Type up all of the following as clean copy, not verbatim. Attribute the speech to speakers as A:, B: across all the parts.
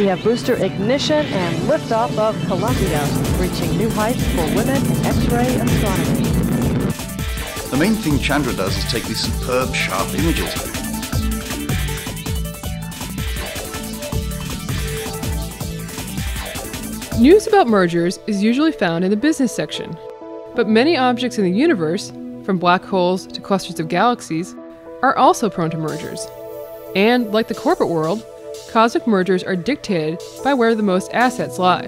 A: We have booster ignition and liftoff of Columbia, reaching new heights for women in X-ray astronomy.
B: The main thing Chandra does is take these superb, sharp images.
C: News about mergers is usually found in the business section, but many objects in the universe, from black holes to clusters of galaxies, are also prone to mergers. And, like the corporate world, cosmic mergers are dictated by where the most assets lie.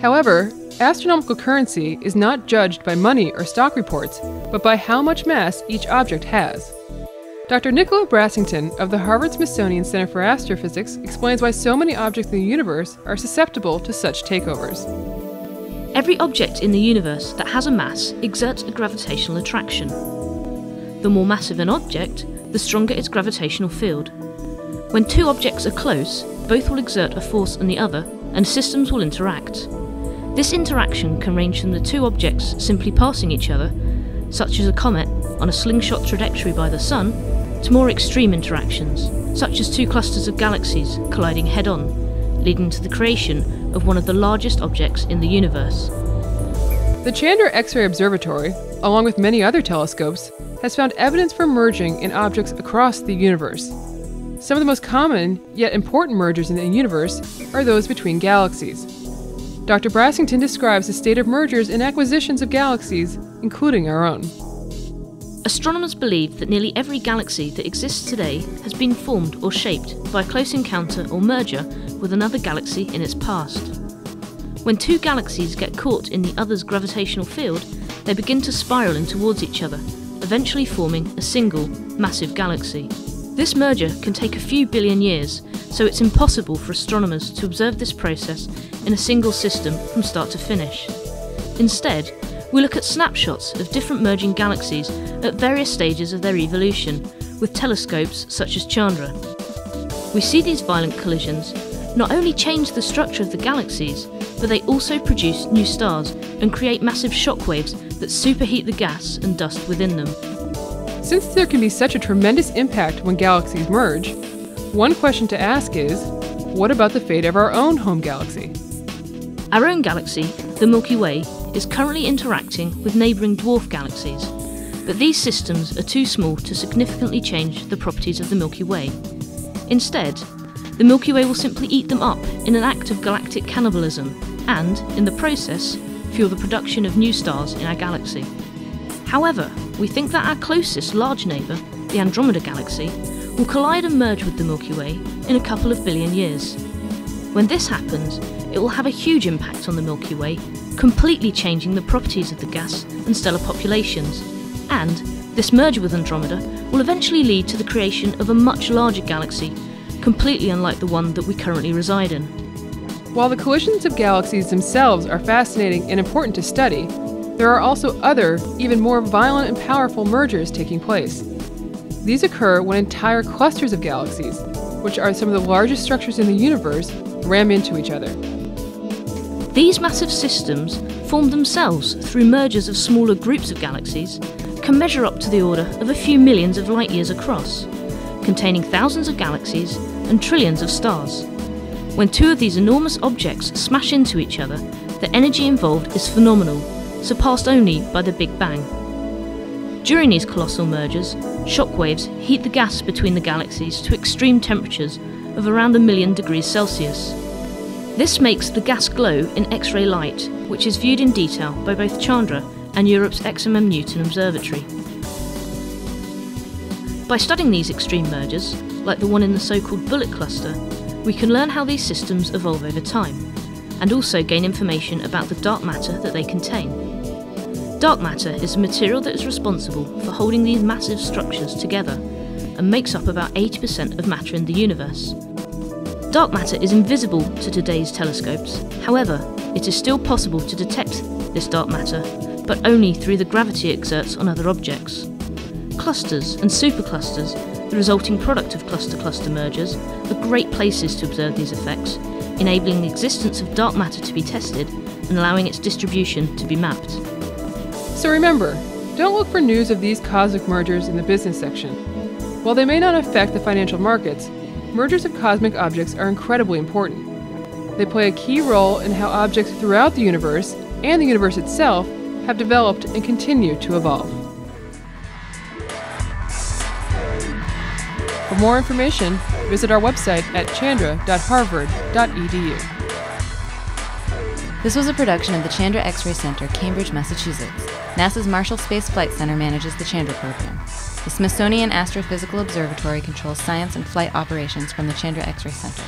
C: However, astronomical currency is not judged by money or stock reports, but by how much mass each object has. Dr. Nicola Brassington of the Harvard-Smithsonian Center for Astrophysics explains why so many objects in the universe are susceptible to such takeovers.
D: Every object in the universe that has a mass exerts a gravitational attraction. The more massive an object, the stronger its gravitational field. When two objects are close, both will exert a force on the other, and systems will interact. This interaction can range from the two objects simply passing each other, such as a comet on a slingshot trajectory by the Sun, to more extreme interactions, such as two clusters of galaxies colliding head-on, leading to the creation of one of the largest objects in the universe.
C: The Chandra X-ray Observatory, along with many other telescopes, has found evidence for merging in objects across the universe. Some of the most common, yet important mergers in the universe are those between galaxies. Dr. Brassington describes the state of mergers and acquisitions of galaxies, including our own.
D: Astronomers believe that nearly every galaxy that exists today has been formed or shaped by a close encounter or merger with another galaxy in its past. When two galaxies get caught in the other's gravitational field, they begin to spiral in towards each other, eventually forming a single, massive galaxy. This merger can take a few billion years, so it's impossible for astronomers to observe this process in a single system from start to finish. Instead, we look at snapshots of different merging galaxies at various stages of their evolution, with telescopes such as Chandra. We see these violent collisions not only change the structure of the galaxies, but they also produce new stars and create massive shockwaves that superheat the gas and dust within them.
C: Since there can be such a tremendous impact when galaxies merge, one question to ask is, what about the fate of our own home galaxy?
D: Our own galaxy, the Milky Way, is currently interacting with neighbouring dwarf galaxies, but these systems are too small to significantly change the properties of the Milky Way. Instead, the Milky Way will simply eat them up in an act of galactic cannibalism and, in the process, fuel the production of new stars in our galaxy. However, we think that our closest large neighbour, the Andromeda Galaxy, will collide and merge with the Milky Way in a couple of billion years. When this happens, it will have a huge impact on the Milky Way, completely changing the properties of the gas and stellar populations, and this merger with Andromeda will eventually lead to the creation of a much larger galaxy, completely unlike the one that we currently reside in.
C: While the collisions of galaxies themselves are fascinating and important to study, there are also other, even more violent and powerful mergers taking place. These occur when entire clusters of galaxies, which are some of the largest structures in the universe, ram into each other.
D: These massive systems, formed themselves through mergers of smaller groups of galaxies, can measure up to the order of a few millions of light years across, containing thousands of galaxies and trillions of stars. When two of these enormous objects smash into each other, the energy involved is phenomenal, surpassed only by the Big Bang. During these colossal mergers, shockwaves heat the gas between the galaxies to extreme temperatures of around 1,000,000 degrees Celsius. This makes the gas glow in X-ray light, which is viewed in detail by both Chandra and Europe's XMM Newton Observatory. By studying these extreme mergers, like the one in the so-called Bullet Cluster, we can learn how these systems evolve over time, and also gain information about the dark matter that they contain. Dark matter is a material that is responsible for holding these massive structures together, and makes up about 80% of matter in the universe. Dark matter is invisible to today's telescopes, however, it is still possible to detect this dark matter, but only through the gravity it exerts on other objects. Clusters and superclusters, the resulting product of cluster-cluster mergers, are great places to observe these effects, enabling the existence of dark matter to be tested and allowing its distribution to be mapped.
C: So remember, don't look for news of these cosmic mergers in the business section. While they may not affect the financial markets, mergers of cosmic objects are incredibly important. They play a key role in how objects throughout the universe and the universe itself have developed and continue to evolve. For more information, visit our website at chandra.harvard.edu.
E: This was a production of the Chandra X-ray Center, Cambridge, Massachusetts. NASA's Marshall Space Flight Center manages the Chandra program. The Smithsonian Astrophysical Observatory controls science and flight operations from the Chandra X-ray Center.